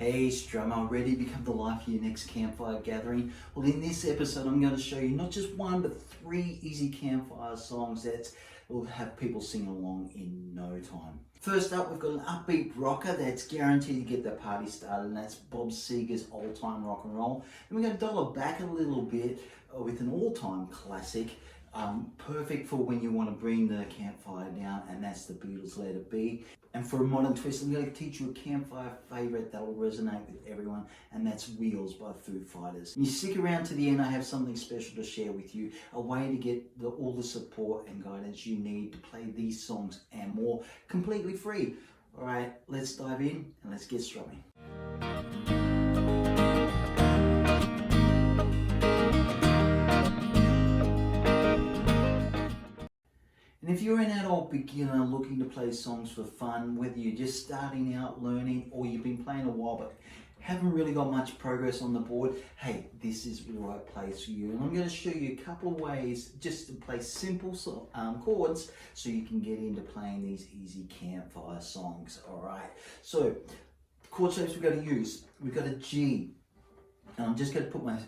Hey strummer, ready to become the life of your next campfire gathering? Well, in this episode I'm going to show you not just one but 3 easy campfire songs that will have people sing along in no time. First up, we've got an upbeat rocker that's guaranteed to get the party started, and that's Bob Seger's Old Time Rock and Roll. And we're going to dial it back a little bit with an all-time classic, perfect for when you want to bring the campfire down, and that's the Beatles' Let It Be. And for a modern twist, I'm going to teach you a campfire favourite that will resonate with everyone, and that's Wheels by Foo Fighters. And you stick around to the end, I have something special to share with you, a way to get all the support and guidance you need to play these songs and more completely free. Alright, let's dive in and let's get strumming. And if you're an adult beginner looking to play songs for fun, whether you're just starting out learning or you've been playing a while but haven't really got much progress on the board, hey, this is the right place for you. And I'm going to show you a couple of ways just to play simple chords so you can get into playing these easy campfire songs. Alright, so chord shapes we've got to use. We've got a G, and I'm just going to put my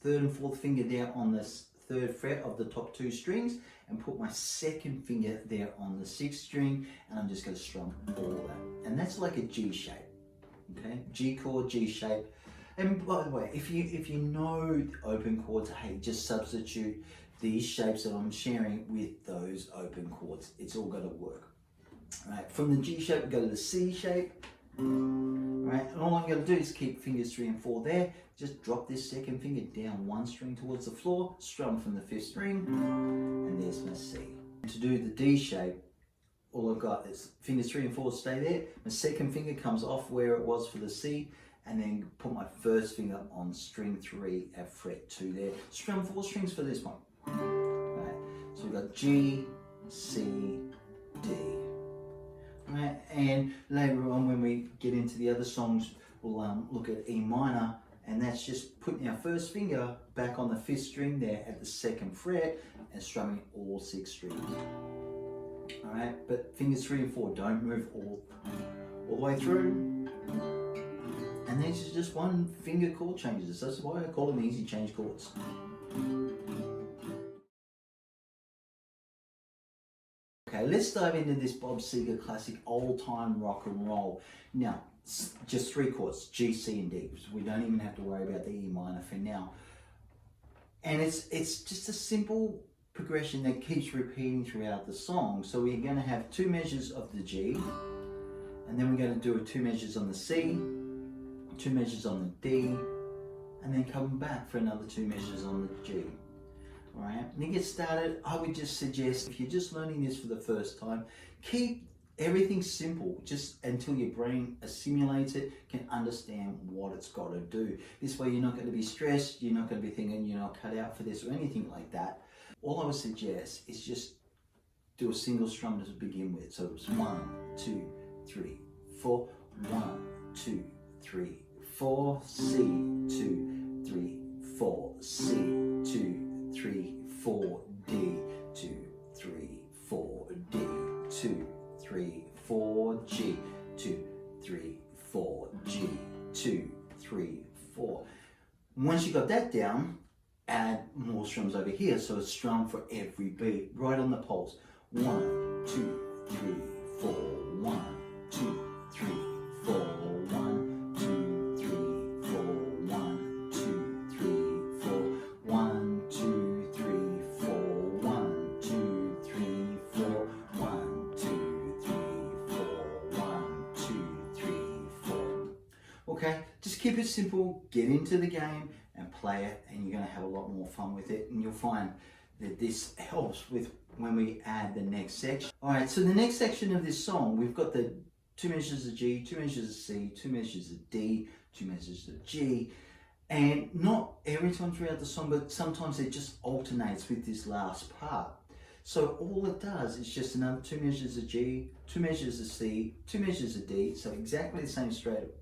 3rd and 4th finger down on this 3rd fret of the top 2 strings and put my 2nd finger there on the 6th string, and I'm just going to strum all that. And that's like a G shape, okay? G chord, G shape. And by the way, if you know open chords, hey, just substitute these shapes that I'm sharing with those open chords. It's all going to work. All right, from the G shape, we go to the C shape. Right, and all I'm going to do is keep fingers 3 and 4 there. Just drop this 2nd finger down 1 string towards the floor, strum from the 5th string, and there's my C. To do the D shape, all I've got is fingers 3 and 4 stay there. My 2nd finger comes off where it was for the C, and then put my 1st finger on string 3 at fret 2 there. Strum 4 strings for this one. Right, so we've got G, C, D. Right, and later on when we get into the other songs, we'll look at E minor, and that's just putting our 1st finger back on the 5th string there at the 2nd fret and strumming all 6 strings. Alright, but fingers 3 and 4 don't move all the way through. And these are just 1 finger chord changes. That's why I call them easy change chords. Okay, let's dive into this Bob Seger classic Old Time Rock and Roll. Now, just 3 chords, G, C, and D. So we don't even have to worry about the E minor for now. And it's just a simple progression that keeps repeating throughout the song. So we're going to have 2 measures of the G, and then we're going to do 2 measures on the C, 2 measures on the D, and then come back for another 2 measures on the G. Alright, and to get started, I would just suggest, if you're just learning this for the first time, keep everything simple, just until your brain assimilates it, can understand what it's got to do. This way you're not going to be stressed, you're not going to be thinking you're not cut out for this or anything like that. All I would suggest is just do a single strum to begin with. So it's 1, 2, 3, 4, 1, 2, 3, 4, C, 2, 3, 4, C, 2, 3, 4, D, 2, 3, 4, D, 2, 3, 4, G, 2, 3, 4, G, 2, 3, 4. Once you got that down, add more strums over here, so it's strum for every beat, right on the pulse. 1, 2, 3, 4, 1, 2, 3, 4, 1, 2, 3, 4, 1, 2, 3, 4, 1, 2, 3, 4, 1, 2, 3, 4, 1, 2, 3, 4, 1, 2, 3, 4. Okay, just keep it simple, get into the game and play it, and you're going to have a lot more fun with it, and you'll find that this helps with when we add the next section. Alright, so the next section of this song, we've got the 2 measures of G, 2 measures of C, 2 measures of D, 2 measures of G, and not every time throughout the song, but sometimes it just alternates with this last part. So all it does is just another 2 measures of G, 2 measures of C, 2 measures of D, so exactly the same straight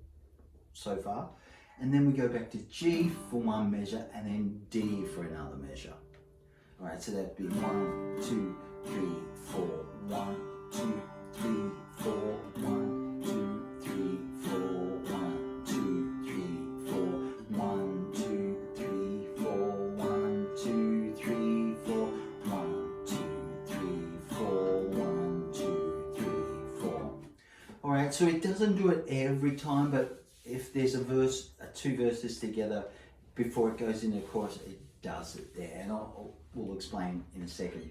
so far. And then we go back to G for 1 measure and then D for another measure. Alright, so that'd be 1, 2, 3, 4, 1, 2, 3, 4, 1, 2, 3, 4, 1, so it doesn't do it every time, but if there's a verse, two verses together before it goes into the chorus, it does it there, and we'll explain in a second.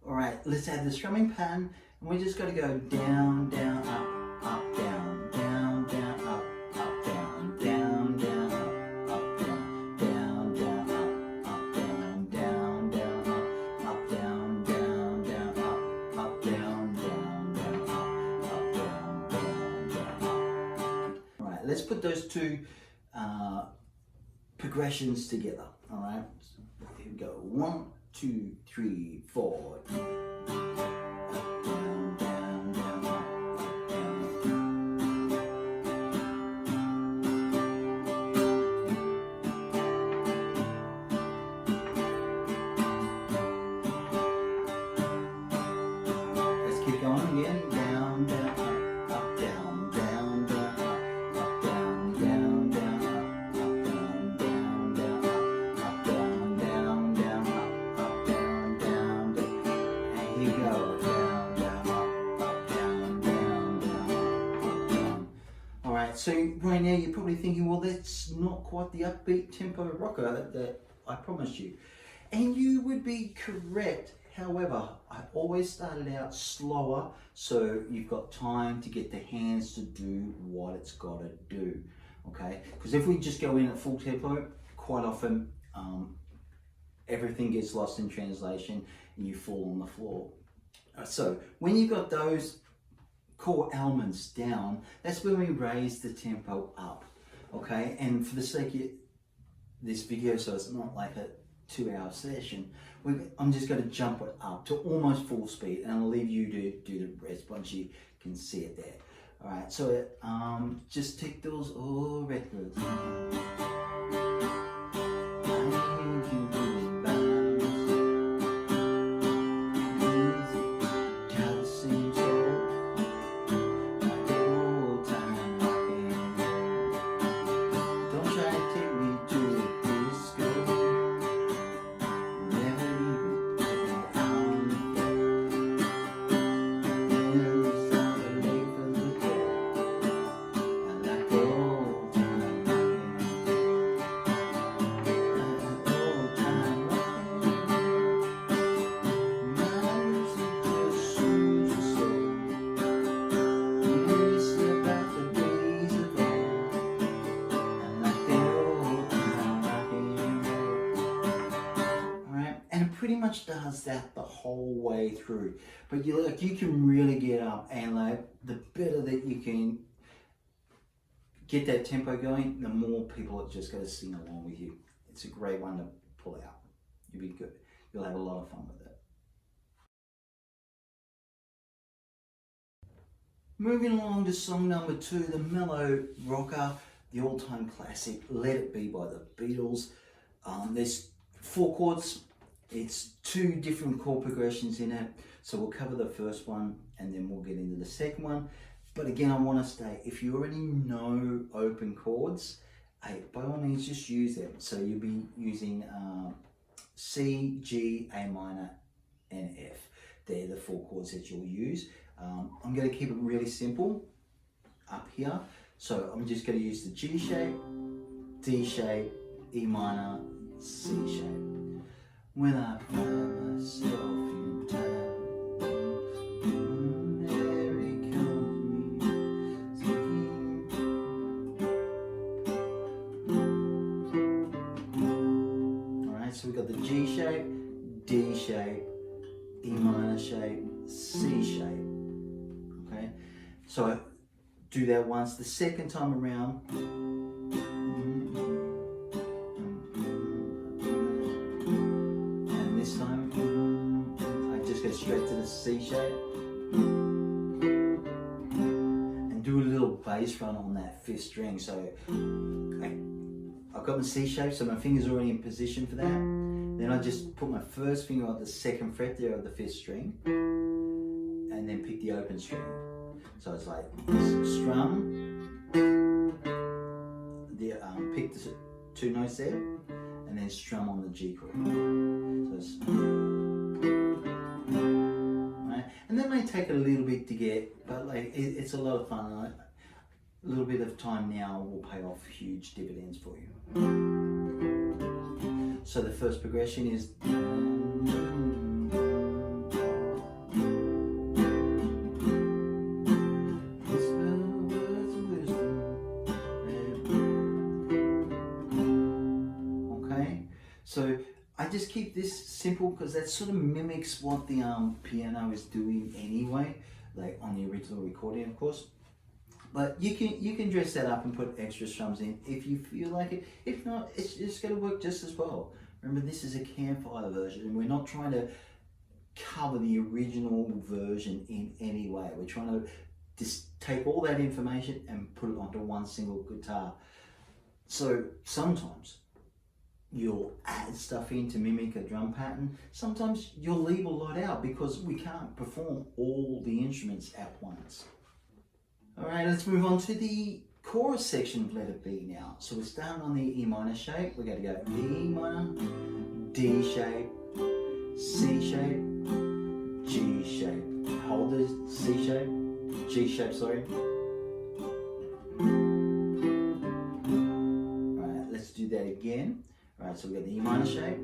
All right, let's add the strumming pattern, and we just got to go down, down, up, down, down, down, up, down, down, down, up, down, down, down, up, down, down, down, up, down, down, down, up, down, down, down, up, down, down, down. All right, let's put those two progressions together. All right, here we go. 1, 2, 3, 4. So right now you're probably thinking, well, that's not quite the upbeat tempo rocker that I promised you. And you would be correct. However, I always started out slower, so you've got time to get the hands to do what it's got to do, okay? Because if we just go in at full tempo, quite often everything gets lost in translation and you fall on the floor. So when you've got those core elements down, that's when we raise the tempo up, okay? And for the sake of this video, so it's not like a 2-hour session, I'm just going to jump it up to almost full speed, and I'll leave you to do the rest once you can see it there. All right, so just take those all records. Pretty much does that the whole way through, but you can really get up, and like the better that you can get that tempo going, the more people are just going to sing along with you. It's a great one to pull out. You'll be good. You'll have a lot of fun with it. Moving along to song number 2, the mellow rocker, the all-time classic, Let It Be by the Beatles. There's 4 chords. It's 2 different chord progressions in it, so we'll cover the first one and then we'll get into the second one. But again, I want to state, if you already know open chords, hey, by all means just use them. So you'll be using C, G, A minor and F. They're the 4 chords that you'll use. I'm going to keep it really simple up here. So I'm just going to use the G shape, D shape, E minor, C shape. When I find myself in time, there it comes me singing. Alright, so we've got the G shape, D shape, E minor shape, C shape. Okay, so I do that once. The second time around, straight to the C shape and do a little bass run on that 5th string. So I've got my C shape, so my finger's already in position for that. Then I just put my first finger on the 2nd fret there of the 5th string and then pick the open string. So it's like strum, pick the 2 notes there and then strum on the G chord. So it's, And that may take a little bit to get, but like it's a lot of fun. A little bit of time now will pay off huge dividends for you. So the first progression is so I just keep this simple because that sort of mimics what the piano is doing anyway, like on the original recording, of course. But you can dress that up and put extra strums in if you feel like it. If not, it's just going to work just as well. Remember, this is a Campfire version, and we're not trying to cover the original version in any way. We're trying to just take all that information and put it onto one single guitar. So sometimes you'll add stuff in to mimic a drum pattern. Sometimes you'll leave a lot out because we can't perform all the instruments at once. All right, let's move on to the chorus section of Let It Be now. So we're starting on the E minor shape. We're going to go E minor, D shape, C shape, G shape. Hold the C shape, G shape, sorry. All right, let's do that again. All right, so we've got the E minor shape,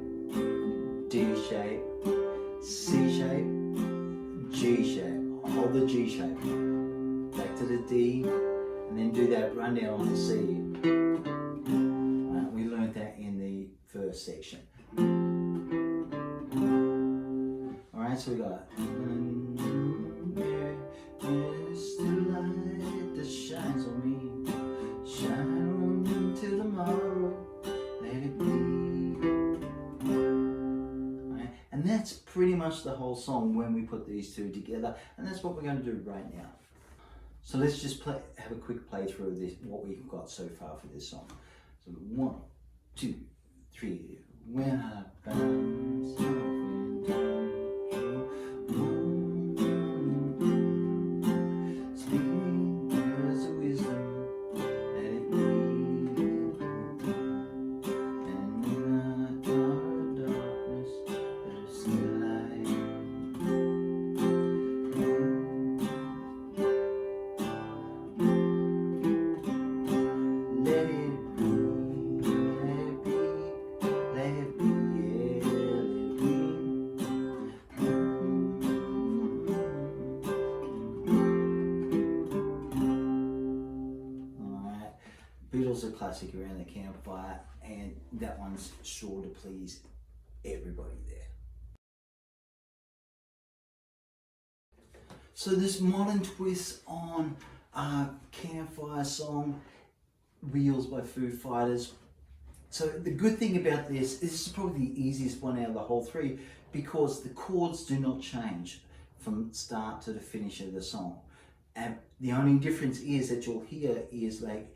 D shape, C shape, G shape. Hold the G shape. Back to the D, and then do that run down on the C. We learned that in the first section. Alright, so we got there's the light that shines on me, shine on till tomorrow, let it be. Alright, and that's pretty much the whole song when we put these two together, and that's what we're going to do right now. So let's just have a quick playthrough of this, what we've got so far for this song. So 1, 2, 3. When I bounce off and down, speaking words of wisdom, let it be. And in the darkness, there's still light. Beatles are classic around the campfire, and that one's sure to please everybody there. So this modern twist on a Campfire song, Wheels by Foo Fighters. So the good thing about this is probably the easiest one out of the whole three because the chords do not change from start to the finish of the song. And the only difference is that you'll hear is like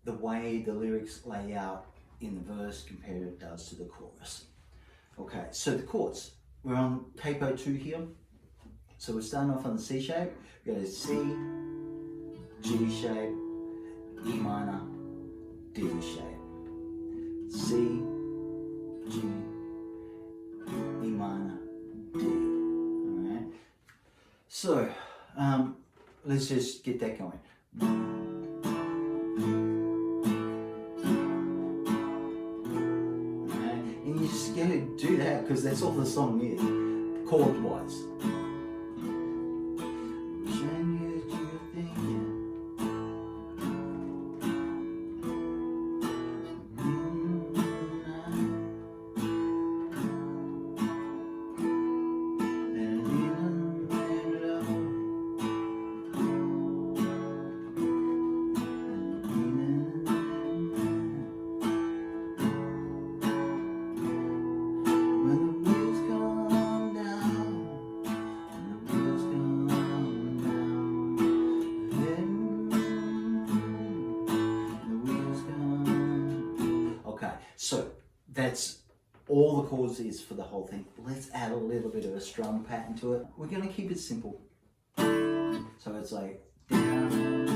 the way the lyrics lay out in the verse compared it does to the chorus. Okay, so the chords. We're on capo 2 here. So we're starting off on the C shape. We go to C, G shape, E minor, D shape. C, G, E minor, D. Alright. So let's just get that going. And you just gotta do that because that's all the song is, chord wise. So that's all the chords is for the whole thing. Let's add a little bit of a strum pattern to it. We're going to keep it simple. So it's like down,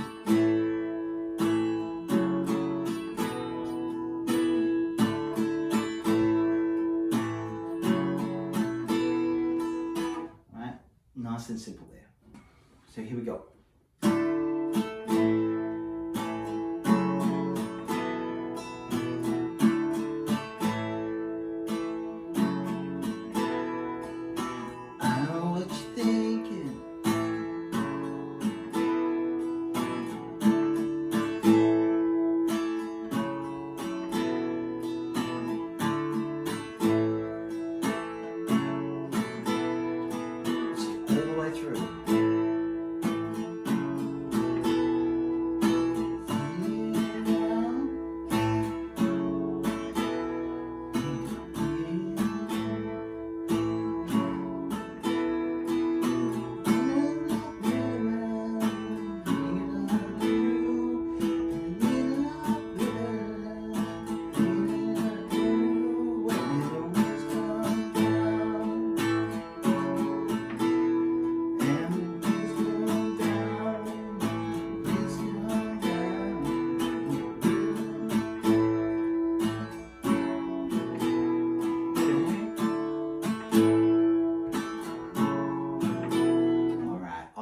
right? Nice and simple. So here we go. I know what you're thinking. All the way through.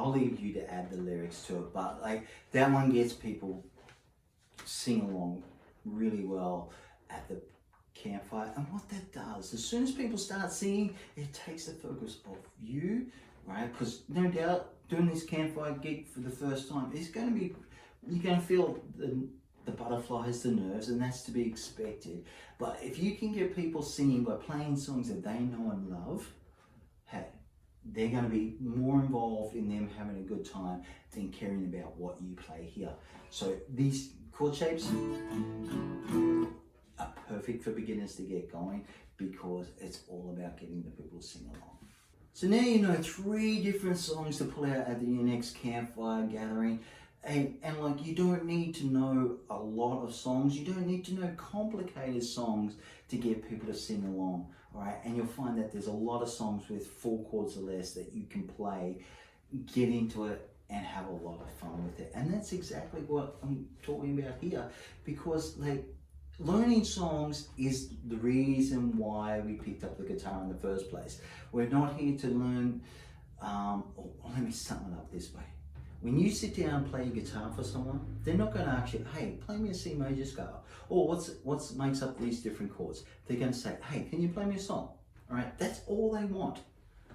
Leave you to add the lyrics to it, but like that one gets people sing along really well at the campfire. And what that does, as soon as people start singing, it takes the focus off you, right? Because no doubt doing this campfire gig for the first time is going to be, you're going to feel the butterflies, the nerves, and that's to be expected. But if you can get people singing by playing songs that they know and love, hey, they're going to be more involved in them having a good time than caring about what you play here. So these chord shapes are perfect for beginners to get going because it's all about getting the people to sing along. So now you know 3 different songs to pull out at your next campfire gathering. And like, you don't need to know a lot of songs. You don't need to know complicated songs to get people to sing along, all right? And you'll find that there's a lot of songs with 4 chords or less that you can play, get into it, and have a lot of fun with it. And that's exactly what I'm talking about here, because like, learning songs is the reason why we picked up the guitar in the first place. We're not here to learn, let me sum it up this way. When you sit down and play guitar for someone, they're not going to ask you, hey, play me a C major scale, or what makes up these different chords. They're going to say, hey, can you play me a song? All right, that's all they want.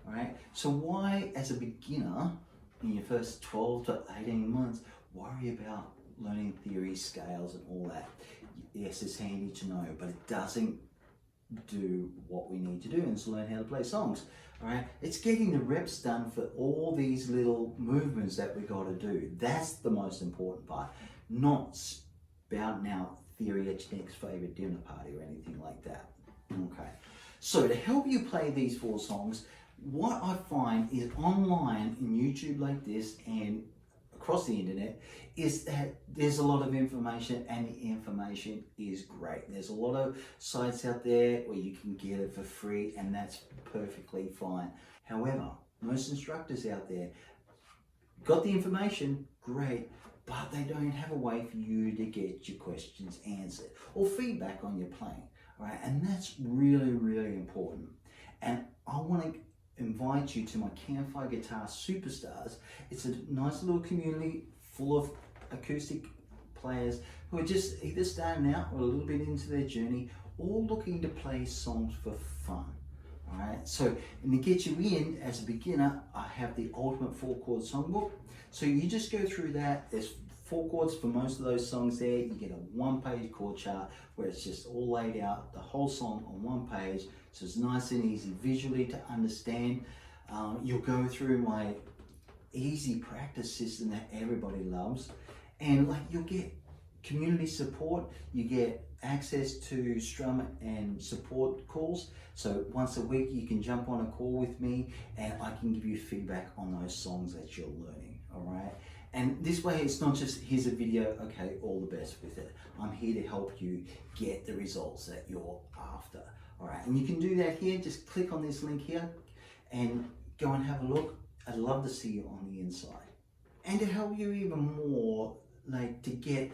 All right, so why, as a beginner, in your first 12 to 18 months, worry about learning theory, scales, and all that? Yes, it's handy to know, but it doesn't do what we need to do, and it's learn how to play songs. All right, it's getting the reps done for all these little movements that we got to do. That's the most important part, not spouting out theory at your next favorite dinner party or anything like that. Okay, so to help you play these 4 songs, what I find is online in YouTube like this and across the internet is that there's a lot of information, and the information is great. There's a lot of sites out there where you can get it for free, and that's perfectly fine. However, most instructors out there got the information, great, but they don't have a way for you to get your questions answered or feedback on your playing, right? And that's really, really important. And I want to invite you to my Campfire Guitar Superstars. It's a nice little community full of acoustic players who are just either starting out or a little bit into their journey, all looking to play songs for fun. All right, so and to get you in as a beginner, I have the ultimate 4-chord songbook. So you just go through that. There's 4 chords for most of those songs there. You get a 1-page chord chart where it's just all laid out, the whole song on 1 page. So it's nice and easy visually to understand. You'll go through my easy practice system that everybody loves. And like, you'll get community support, you get access to strum and support calls. So once a week you can jump on a call with me and I can give you feedback on those songs that you're learning, all right? And this way it's not just, here's a video, okay, all the best with it. I'm here to help you get the results that you're after, all right? And you can do that here, just click on this link here and go and have a look. I'd love to see you on the inside. And to help you even more, like to get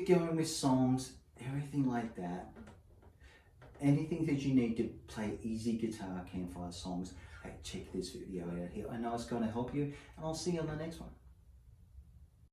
going with songs, everything like that, anything that you need to play easy guitar campfire songs, hey, check this video out here. I know it's going to help you, and I'll see you on the next one.